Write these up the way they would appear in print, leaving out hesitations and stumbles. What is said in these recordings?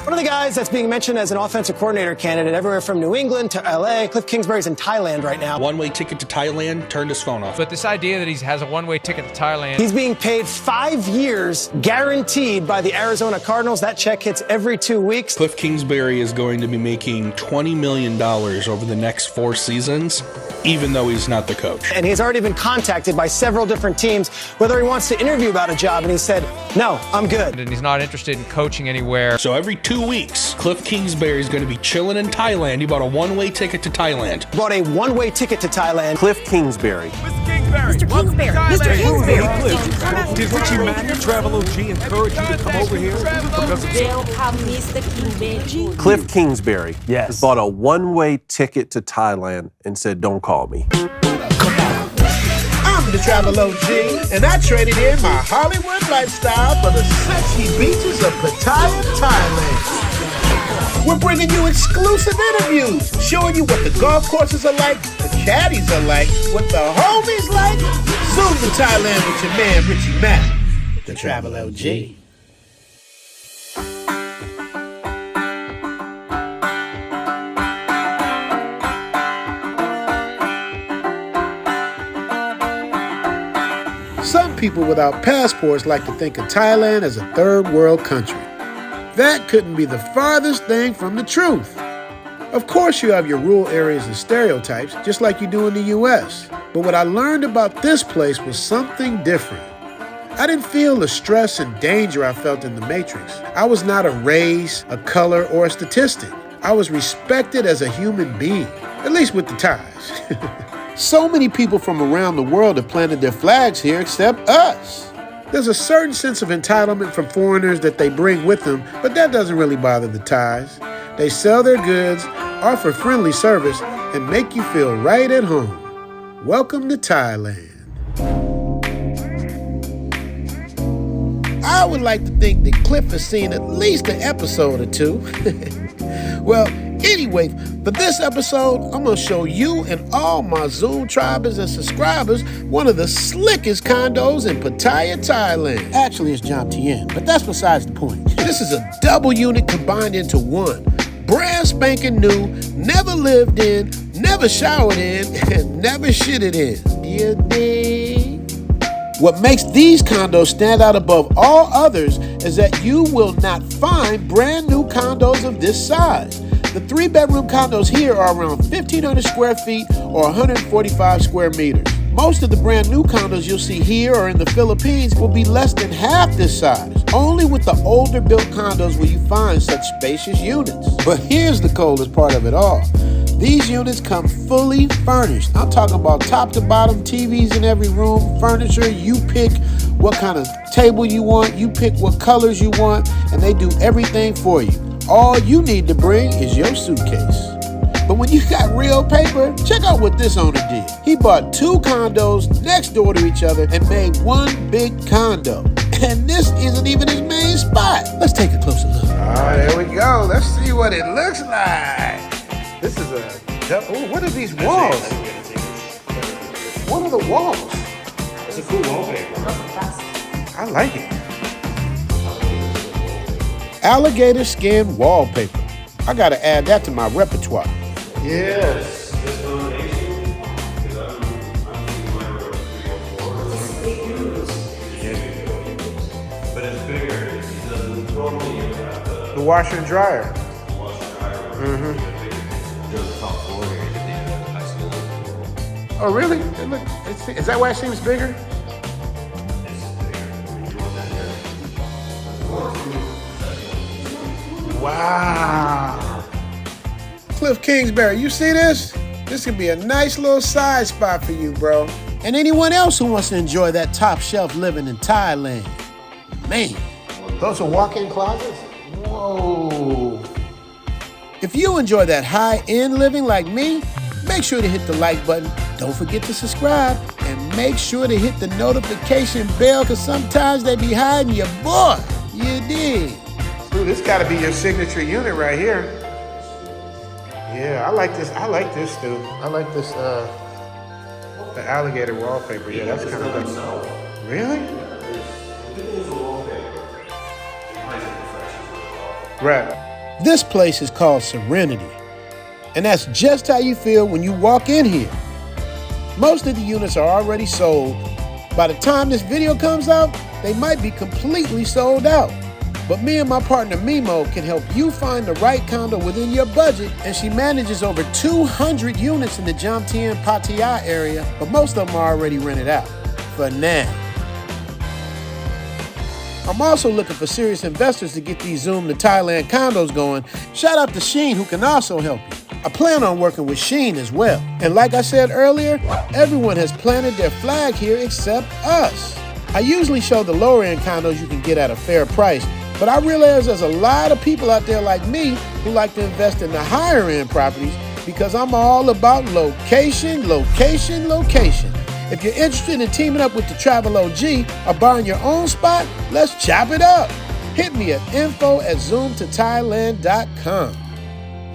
One of the guys that's being mentioned as an offensive coordinator candidate everywhere from New England to LA, Kliff Kingsbury's in Thailand right now. One-way ticket to Thailand, turned his phone off. But this idea that he has a one-way ticket to Thailand. He's being paid 5 years, guaranteed by the Arizona Cardinals. That check hits every 2 weeks. Kliff Kingsbury is going to be making $20 million over the next 4 seasons, even though he's not the coach. And he's already been contacted by several different teams, whether he wants to interview about a job, and he said, no, I'm good. And he's not interested in coaching anywhere. So every 2 weeks, Kliff Kingsbury is going to be chilling in Thailand. He bought a one-way ticket to Thailand. Bought a one-way ticket to Thailand. Kliff Kingsbury. Mr. Kingsbury. Mr. Kingsbury. Kliff, did Richie Mack, Travel OG, encourage you to come over here? Welcome, Mr. Kingsbury. Kliff Kingsbury Yes. bought a one-way ticket to Thailand and said, don't call me. I'm the Travel OG, and I traded in my Hollywood lifestyle for the sexy beaches of Pattaya, Thailand. We're bringing you exclusive interviews, showing you what the golf courses are like, the caddies are like, what the homies like. Zoom to Thailand with your man, Richie Mack, the Travel OG. Some people without passports like to think of Thailand as a third world country. That couldn't be the farthest thing from the truth. Of course you have your rural areas and stereotypes, just like you do in the US. But what I learned about this place was something different. I didn't feel the stress and danger I felt in the Matrix. I was not a race, a color, or a statistic. I was respected as a human being, at least with the Thais. So many people from around the world have planted their flags here except us. There's a certain sense of entitlement from foreigners that they bring with them, but that doesn't really bother the Thais. They sell their goods, offer friendly service, and make you feel right at home. Welcome to Thailand. I would like to think that Kliff has seen at least an episode or two. Well, anyway, for this episode, I'm going to show you and all my Zoom tribers and subscribers one of the slickest condos in Pattaya, Thailand. Actually, it's Jom Tien, but that's besides the point. This is a double unit combined into one. Brand spanking new, never lived in, never showered in, and never shitted in. You dig? What makes these condos stand out above all others is that you will not find brand new condos of this size. The 3-bedroom condos here are around 1,500 square feet or 145 square meters. Most of the brand new condos you'll see here or in the Philippines will be less than half this size. Only with the older built condos will you find such spacious units. But here's the coolest part of it all. These units come fully furnished. I'm talking about top to bottom, TVs in every room, furniture. You pick what kind of table you want, you pick what colors you want, and they do everything for you. All you need to bring is your suitcase. But when you got real paper, check out what this owner did. He bought 2 condos next door to each other and made one big condo. And this isn't even his main spot. Let's take a closer look. There we go. Let's see what it looks like. This is what are these walls? What are the walls? It's a cool wallpaper. I like it. Alligator skin wallpaper. I gotta add that to my repertoire. Yes. This combination, because I'm thinking mine were 3 or 4. But it's bigger. It doesn't normally you have The washer and dryer. the washer and dryer. Mm-hmm. The top floor here, the high school. Oh, really? Is that why it seems bigger? Wow. Kliff Kingsbury, you see this? This could be a nice little side spot for you, bro. And anyone else who wants to enjoy that top shelf living in Thailand. Man, those are walk-in closets? Whoa. If you enjoy that high-end living like me, make sure to hit the like button. Don't forget to subscribe. And make sure to hit the notification bell, because sometimes they be hiding your boy. You dig? Ooh, this gotta be your signature unit right here. Yeah, I like this. I like this, dude. I like this, the alligator wallpaper. Yeah, that's kind of nice. Really? Right. This place is called Serenity, and that's just how you feel when you walk in here. Most of the units are already sold. By the time this video comes out, they might be completely sold out. But me and my partner Mimo can help you find the right condo within your budget, and she manages over 200 units in the Jomtien Pattaya area, but most of them are already rented out, for now. I'm also looking for serious investors to get these Zoom to Thailand condos going. Shout out to Sheen, who can also help you. I plan on working with Sheen as well. And like I said earlier, everyone has planted their flag here except us. I usually show the lower end condos you can get at a fair price, but I realize there's a lot of people out there like me who like to invest in the higher end properties because I'm all about location, location, location. If you're interested in teaming up with the Travel OG or buying your own spot, let's chop it up. Hit me at info@zoomtothailand.com.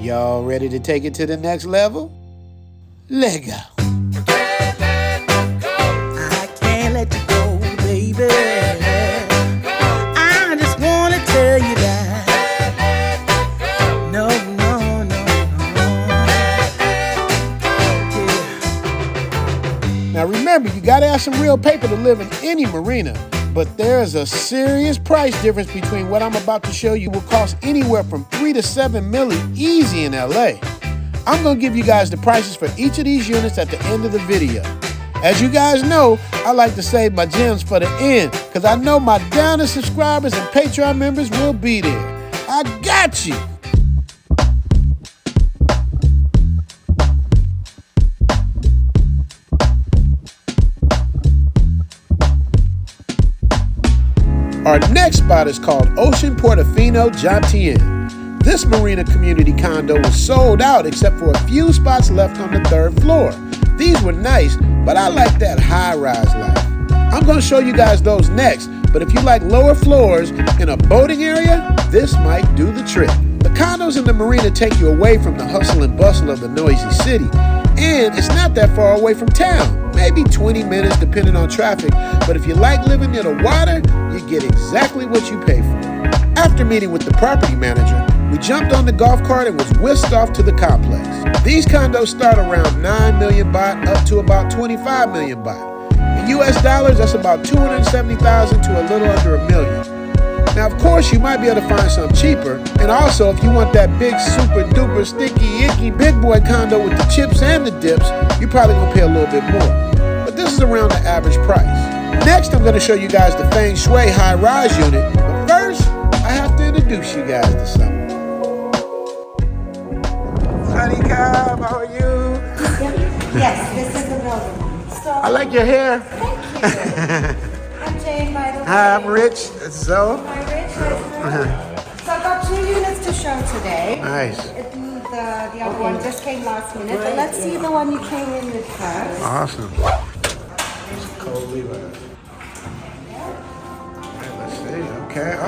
Y'all ready to take it to the next level? Let go. I can't let you go, baby. I just want to tell you that. No, no, no, no. Yeah. Now remember, you gotta have some real paper to live in any marina, but there's a serious price difference between what I'm about to show you will cost anywhere from 3 to 7 million easy in LA. I'm gonna give you guys the prices for each of these units at the end of the video. As you guys know, I like to save my gems for the end, because I know my Downer subscribers and Patreon members will be there. I got you. Our next spot is called Ocean Portofino Jomtien. This marina community condo was sold out except for a few spots left on the 3rd floor. These were nice, but I like that high-rise life. I'm going to show you guys those next, but if you like lower floors in a boating area, this might do the trick. The condos in the marina take you away from the hustle and bustle of the noisy city, and it's not that far away from town, maybe 20 minutes depending on traffic, but if you like living near the water, you get exactly what you pay for. After meeting with the property manager, we jumped on the golf cart and was whisked off to the complex. These condos start around 9 million baht up to about 25 million baht. In US dollars, that's about 270,000 to a little under $1 million. Now, of course, you might be able to find some cheaper, and also if you want that big, super duper, sticky, icky, big boy condo with the chips and the dips, you're probably gonna pay a little bit more. But this is around the average price. Next, I'm gonna show you guys the Feng Shui high-rise unit, but first, I have to introduce you guys to something. Honey Cobb, how are you? Yes, this is the building. So, I like your hair. thank you. I'm Jane, by the way. Hi, I'm Rich. It's Zoe. Hi, Rich. So I've got 2 units to show today. Nice. The other one just came last minute, but let's see the one you came in with first. Awesome. Cold Levi. Let's see.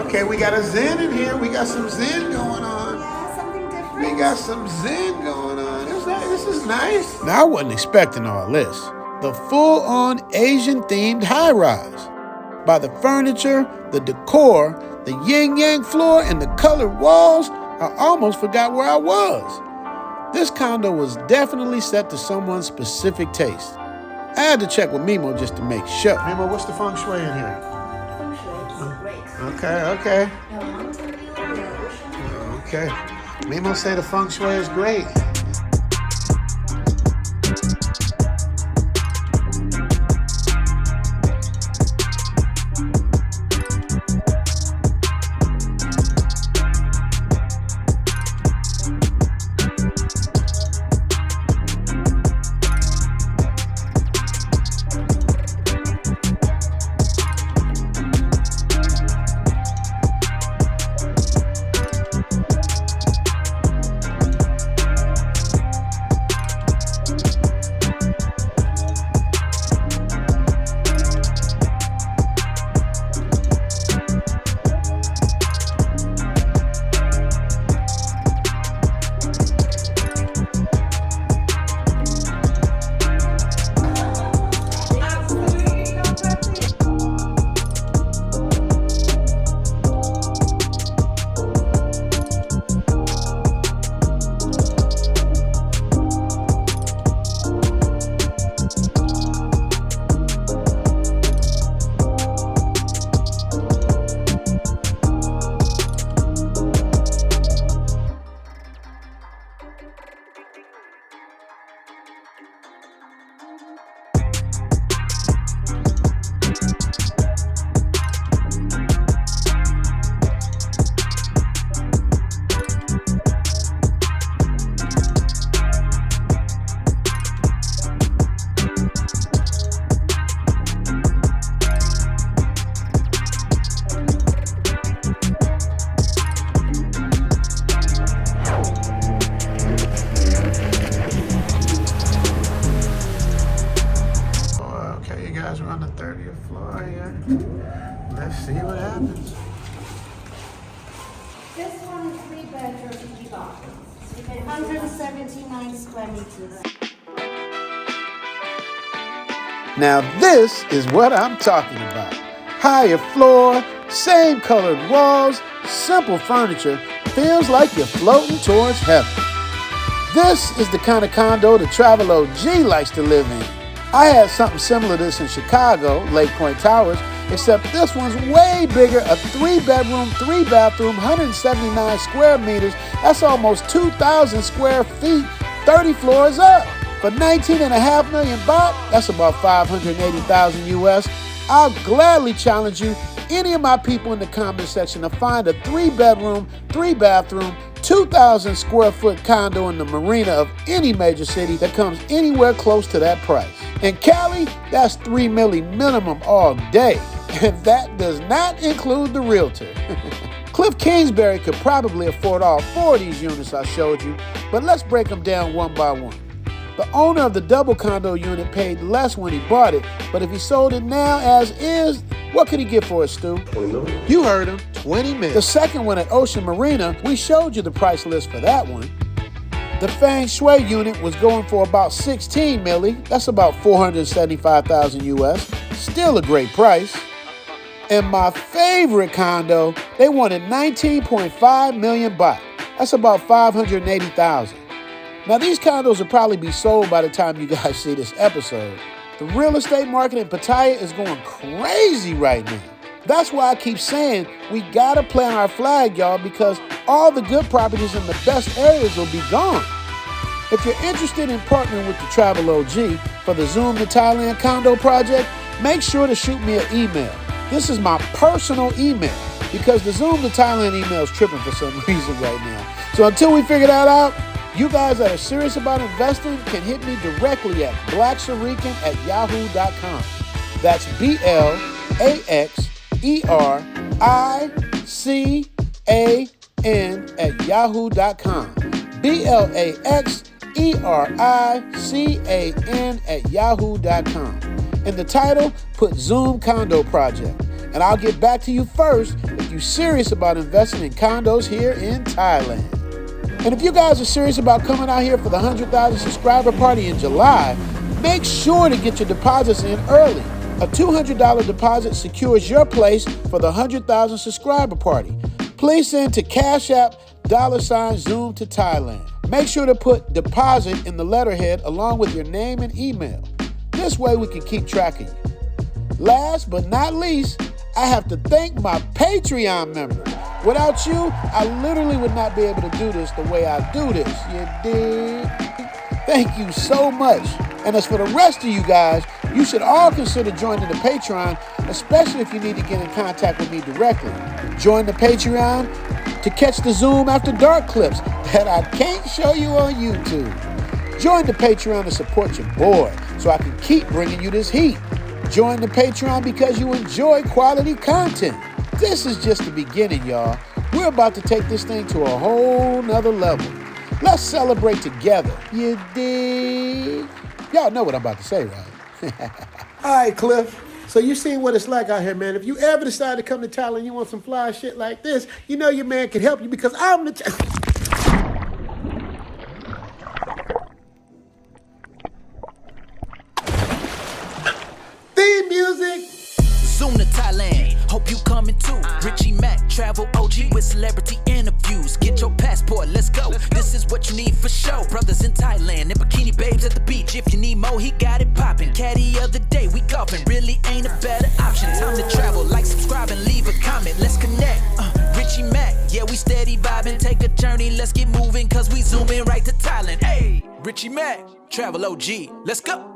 Okay, we got a Zen in here. We got some Zen going on. Yeah, something different. We got some Zen going on. This is nice. Now, I wasn't expecting all this. The full-on Asian-themed high-rise. By the furniture, the decor, the yin-yang floor, and the colored walls, I almost forgot where I was. This condo was definitely set to someone's specific taste. I had to check with Mimo just to make sure. Mimo, what's the feng shui in here? Feng Shui is great. Okay. Okay. Mimo say the feng shui is great. 179 square meters. Now this is what I'm talking about. Higher floor, same colored walls, simple furniture, feels like you're floating towards heaven. This is the kind of condo the Travel OG likes to live in. I had something similar to this in Chicago, Lake Point Towers, except this one's way bigger, a 3-bedroom, 3-bathroom, 179 square meters. That's almost 2,000 square feet, 30 floors up. For 19.5 million baht, that's about 580,000 US. I'll gladly challenge you, any of my people in the comment section, to find a 3-bedroom, 3-bathroom, 2,000 square foot condo in the Marina of any major city that comes anywhere close to that price. In Cali, that's $3 million minimum all day. And that does not include the realtor. Kliff Kingsbury could probably afford all 4 of these units I showed you, but let's break them down one by one. The owner of the double condo unit paid less when he bought it, but if he sold it now as is, what could he get for it, Stu? 20 million. You heard him, 20 million. The second one at Ocean Marina, we showed you the price list for that one. The Feng Shui unit was going for about 16 million. That's about 475,000 US. Still a great price. And my favorite condo, they wanted 19.5 million baht. That's about 580,000. Now, these condos will probably be sold by the time you guys see this episode. The real estate market in Pattaya is going crazy right now. That's why I keep saying we gotta plant our flag, y'all, because all the good properties in the best areas will be gone. If you're interested in partnering with the Travel OG for the Zoom to Thailand condo project, make sure to shoot me an email. This is my personal email because the Zoom to Thailand email is tripping for some reason right now. So until we figure that out, you guys that are serious about investing can hit me directly at blaxerican@yahoo.com. That's BLAXERICAN@yahoo.com. BLAXERICAN@yahoo.com. In the title, put Zoom Condo Project. And I'll get back to you first if you're serious about investing in condos here in Thailand. And if you guys are serious about coming out here for the 100,000 subscriber party in July, make sure to get your deposits in early. A $200 deposit secures your place for the 100,000 subscriber party. Please send to Cash App $Zoom to Thailand. Make sure to put deposit in the letterhead along with your name and email. This way we can keep track of you. Last but not least, I have to thank my Patreon members. Without you, I literally would not be able to do this the way I do this. You dig? Thank you so much. And as for the rest of you guys, you should all consider joining the Patreon, especially if you need to get in contact with me directly. Join the Patreon to catch the Zoom After Dark clips that I can't show you on YouTube. Join the Patreon to support your boy so I can keep bringing you this heat. Join the Patreon because you enjoy quality content. This is just the beginning, y'all. We're about to take this thing to a whole nother level. Let's celebrate together. You dig? Y'all know what I'm about to say, right? All right, Kliff. So you seen what it's like out here, man. If you ever decide to come to Thailand, you want some fly shit like this, you know your man can help you because I'm the... Theme music! Zoom to Thailand, hope you coming too. Richie Mack, Travel OG with celebrity interviews. Get your passport, let's go. This is what you need for show. Brothers in Thailand and bikini babes at the beach. If you need more, he got it poppin'. Caddy of the day, we golfing. Really ain't a better option. Time to travel, like, subscribe, and leave a comment. Let's connect. Richie Mack, yeah, we steady vibing. Take a journey, let's get moving, cause we zooming right to Thailand. Hey, Richie Mack, Travel OG, let's go.